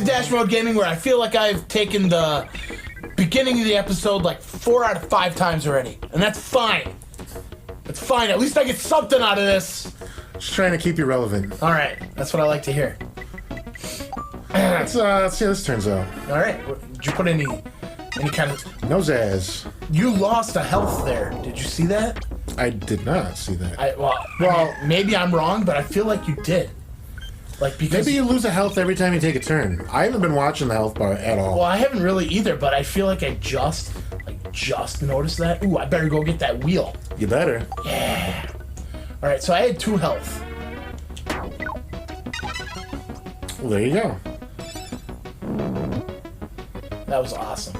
Dash Mode Gaming, where I feel like I've taken the beginning of the episode like 4 out of 5 times already. And that's fine. That's fine. At least I get something out of this. Just trying to keep you relevant. All right. That's what I like to hear. Let's see how this turns out. All right. Did you put any kind of... No zazz. You lost a health there. Did you see that? I did not see that. Well, maybe I'm wrong, but I feel like you did. Like, because maybe you lose a health every time you take a turn. I haven't been watching the health bar at all. Well, I haven't really either, but I feel like I just noticed that. Ooh, I better go get that wheel. You better. Yeah. All right, so I had 2 health. Well, there you go. That was awesome.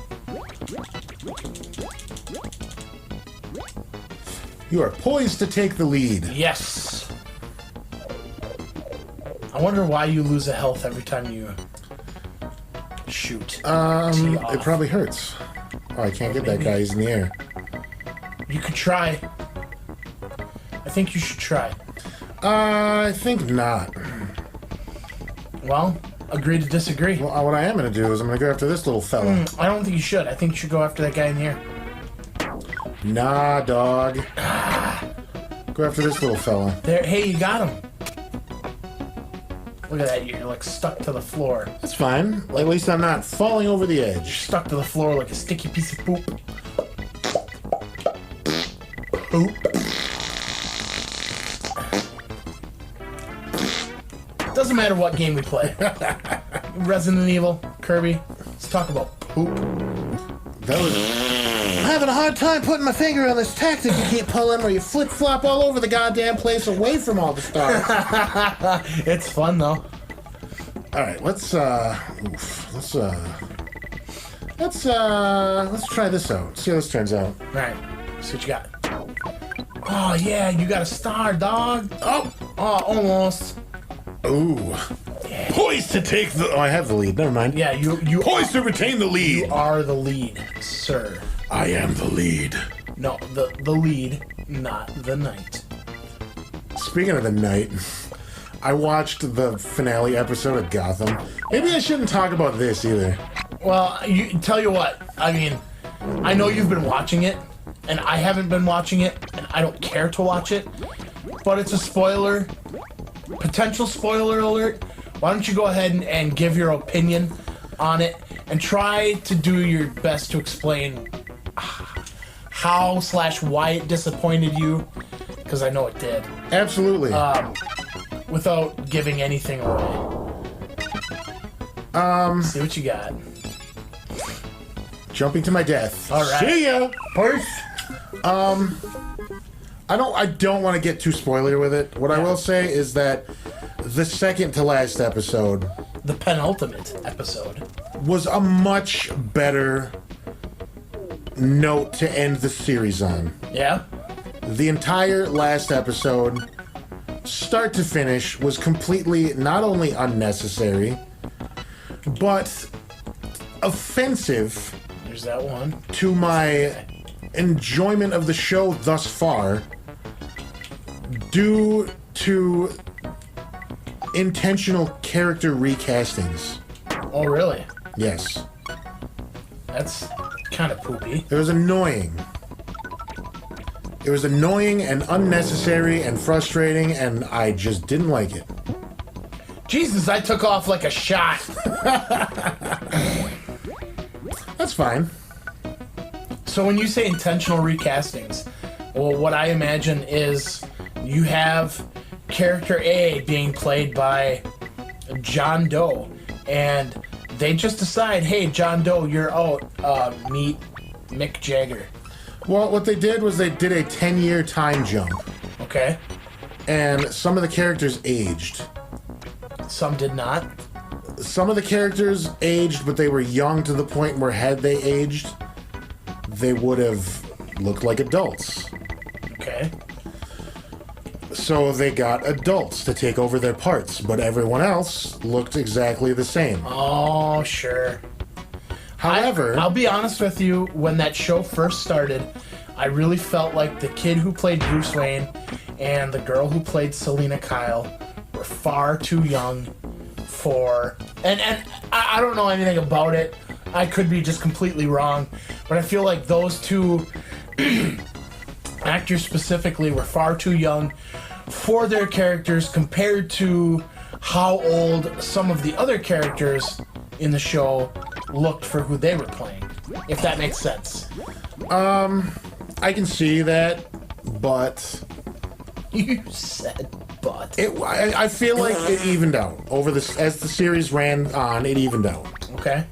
You are poised to take the lead. Yes. I wonder why you lose a health every time you shoot. It probably hurts. Oh, I can't get that guy. He's in the air. You could try. I think you should try. I think not. Well, agree to disagree. Well, what I am going to do is I'm going to go after this little fella. I don't think you should. I think you should go after that guy in the air. Nah, dog. Go after this little fella. There. Hey, you got him. Look at that. You're like stuck to the floor. That's fine. At least I'm not falling over the edge. Stuck to the floor like a sticky piece of poop. Poop. Doesn't matter what game we play. Resident Evil, Kirby. Let's talk about poop. That was... I'm having a hard time putting my finger on this tactic you keep pulling where you flip-flop all over the goddamn place away from all the stars. It's fun, though. Alright, let's try this out. See how this turns out. Alright, see what you got. Oh, yeah, you got a star, dog. Oh, almost. Ooh. Yeah. Poised to take the... Oh, I have the lead. Never mind. Yeah, you Poised to retain the lead. You are the lead, sir. I am the lead. No, the lead, not the knight. Speaking of the night, I watched the finale episode of Gotham. Maybe I shouldn't talk about this either. Well, tell you what. I mean, I know you've been watching it, and I haven't been watching it, and I don't care to watch it. But it's a spoiler, potential spoiler alert. Why don't you go ahead and give your opinion on it, and try to do your best to explain how/why it disappointed you, because I know it did. Absolutely. Without giving anything away. See what you got. Jumping to my death. All right. See ya. Peace. I don't want to get too spoiler with it. What I will say is that the second to last episode, the penultimate episode, was a much better note to end the series on. Yeah? The entire last episode, start to finish, was completely not only unnecessary, but offensive. There's that one. To my enjoyment of the show thus far, due to intentional character recastings. Oh, really? Yes. That's kind of poopy. It was annoying. It was annoying and unnecessary and frustrating, and I just didn't like it. Jesus, I took off like a shot. That's fine. So when you say intentional recastings, well, what I imagine is you have character A being played by John Doe, and they just decide, hey, John Doe, you're out. Meet Mick Jagger. Well, what they did was they did a 10-year time jump. Okay. And some of the characters aged. Some did not. Some of the characters aged, but they were young to the point where had they aged, they would have looked like adults. Okay. So they got adults to take over their parts, but everyone else looked exactly the same. Oh, sure. However... I'll be honest with you, when that show first started, I really felt like the kid who played Bruce Wayne and the girl who played Selena Kyle were far too young for... And I don't know anything about it. I could be just completely wrong, but I feel like those two actors specifically were far too young for their characters compared to how old some of the other characters in the show looked for who they were playing, if that makes sense. I can see that, but You said but. I feel like it evened out over this as the series ran on. It evened out, Okay.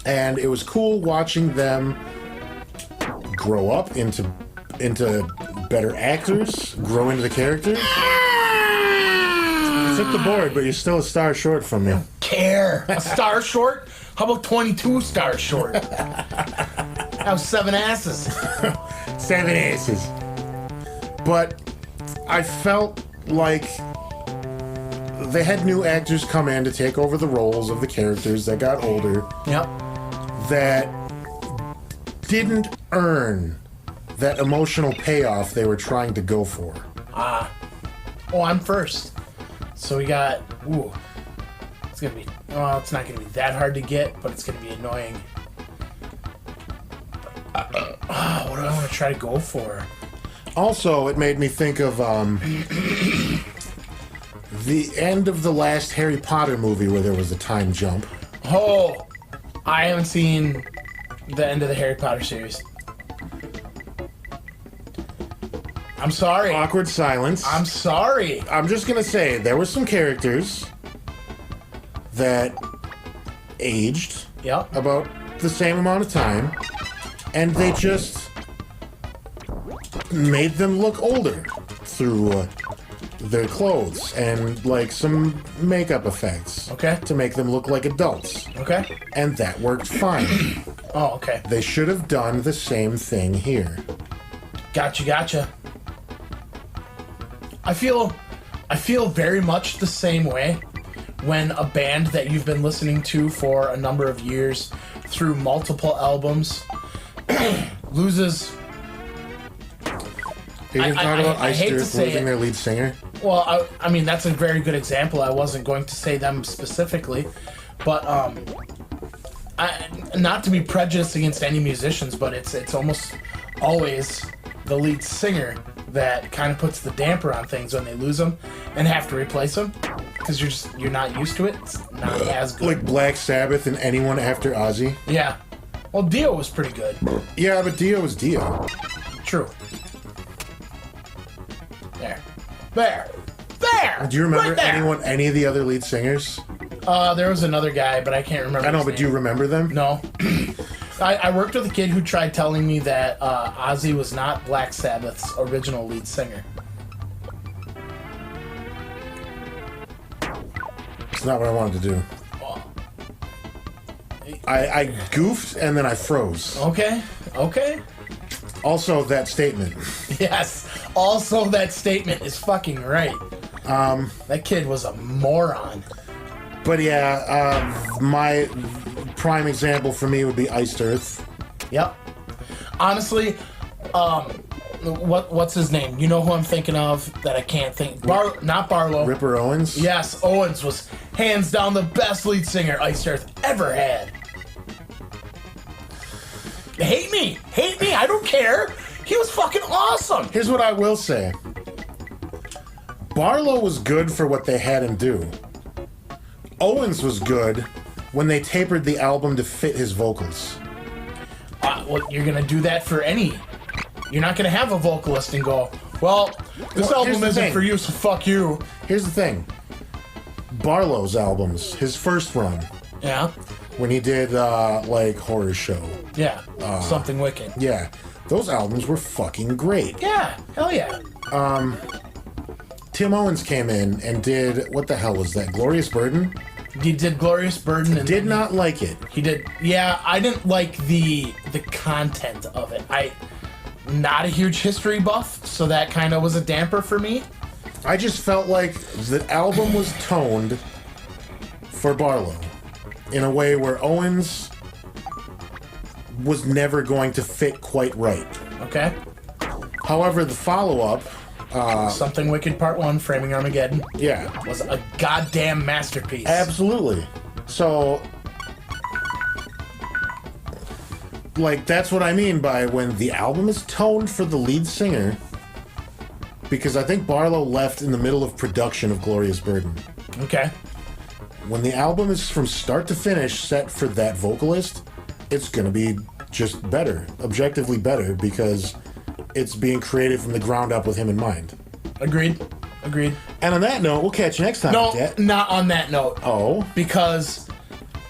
and it was cool watching them grow up into better actors, grow into the characters. You took the board, but you're still a star short from me. Care. A star short? How about 22 stars short? That was 7 asses. 7 aces. But I felt like they had new actors come in to take over the roles of the characters that got older Yep. that didn't earn that emotional payoff they were trying to go for. Oh, I'm first. So we got. Ooh. It's gonna be. Well, it's not gonna be that hard to get, but it's gonna be annoying. What do I want to try to go for? Also, it made me think of the end of the last Harry Potter movie where there was a time jump. Oh, I haven't seen the end of the Harry Potter series. I'm sorry. Awkward silence. I'm sorry. I'm just gonna say there were some characters that aged Yep. about the same amount of time, and they just made them look older through their clothes and like some makeup effects. Okay. To make them look like adults, Okay. and that worked fine. Oh, okay. They should have done the same thing here. Gotcha. I feel very much the same way when a band that you've been listening to for a number of years through multiple albums loses. You didn't talk about I Ice hate to Earth say losing it. their lead singer? Well, I mean, that's a very good example. I wasn't going to say them specifically, but not to be prejudiced against any musicians, but it's almost always the lead singer that kind of puts the damper on things when they lose them and have to replace them because you're not used to it. It's not as good. Like Black Sabbath and anyone after Ozzy? Yeah. Well, Dio was pretty good. Yeah, but Dio was Dio. True. There. Do you remember Right there. any of the other lead singers? There was another guy, but I can't remember. I know, his but do you name. remember them? No. I worked with a kid who tried telling me that Ozzy was not Black Sabbath's original lead singer. It's not what I wanted to do. Oh, I goofed and then I froze. okay. Also, that statement. Yes. Also, that statement is fucking right. That kid was a moron. But yeah, my prime example for me would be Iced Earth. Yep. Honestly, what's his name? You know who I'm thinking of that I can't think. Not Barlow. Ripper Owens. Yes, Owens was hands down the best lead singer Iced Earth ever had. Hate me, I don't care. He was fucking awesome. Here's what I will say. Barlow was good for what they had him do. Owens was good when they tapered the album to fit his vocals. Well, you're gonna do that for any. You're not gonna have a vocalist and go, well, this Well, here's album the isn't thing. for you, so fuck you. Here's the thing. Barlow's albums, his first run, Yeah, when he did like Horror Show. yeah, something wicked. Yeah, those albums were fucking great. Yeah, hell yeah. Tim Owens came in and did, what the hell was that? Glorious Burden? He did Glorious Burden and Did not like it. He did. Yeah, I didn't like the content of it. Not a huge history buff, so that kind of was a damper for me. I just felt like the album was toned for Barlow in a way where Owens was never going to fit quite right. Okay. However, the follow-up, Something Wicked Part 1, Framing Armageddon, yeah, was a goddamn masterpiece. absolutely. So like, that's what I mean by when the album is toned for the lead singer, because I think Barlow left in the middle of production of Glorious Burden. Okay. When the album is from start to finish set for that vocalist, it's going to be just better, objectively better, because it's being created from the ground up with him in mind. Agreed. And on that note, we'll catch you next time. No, Jet. not on that note. Oh. Because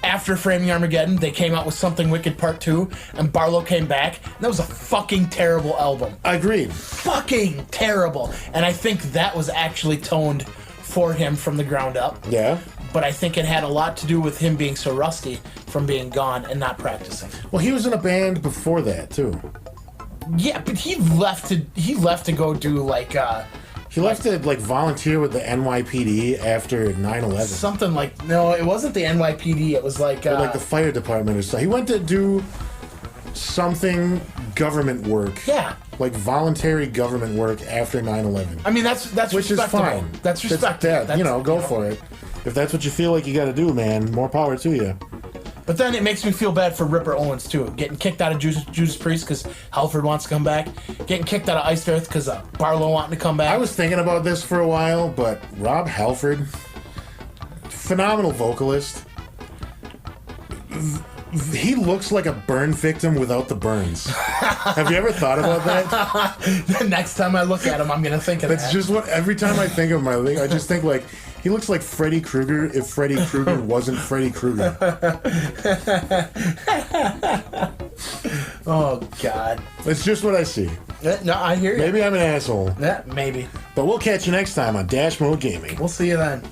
after Framing Armageddon, they came out with Something Wicked Part 2, and Barlow came back, and that was a fucking terrible album. Agreed. Fucking terrible. And I think that was actually toned for him from the ground up. Yeah. But I think it had a lot to do with him being so rusty from being gone and not practicing. Well, he was in a band before that, too. Yeah, but he left to go do like He left to, like, volunteer with the NYPD after 9/11. something like, no, it wasn't the NYPD, it was like Or, like, the fire department or something. He went to do something government work. yeah. Like, voluntary government work after 9/11. I mean, that's Which is respectable. fine. That's respectable. That, go for it. If that's what you feel like you gotta do, man, more power to you. But then it makes me feel bad for Ripper Owens too, getting kicked out of Judas Priest because Halford wants to come back, getting kicked out of Iced Earth because Barlow wanting to come back. I was thinking about this for a while, but Rob Halford, phenomenal vocalist. He looks like a burn victim without the burns. Have you ever thought about that? The next time I look at him, I'm gonna think of That's that. just what, every time I think of him, I just think, like, he looks like Freddy Krueger if Freddy Krueger wasn't Freddy Krueger. Oh God. It's just what I see. No, I hear you. Maybe I'm an asshole. Yeah, maybe. But we'll catch you next time on Dash Mode Gaming. We'll see you then.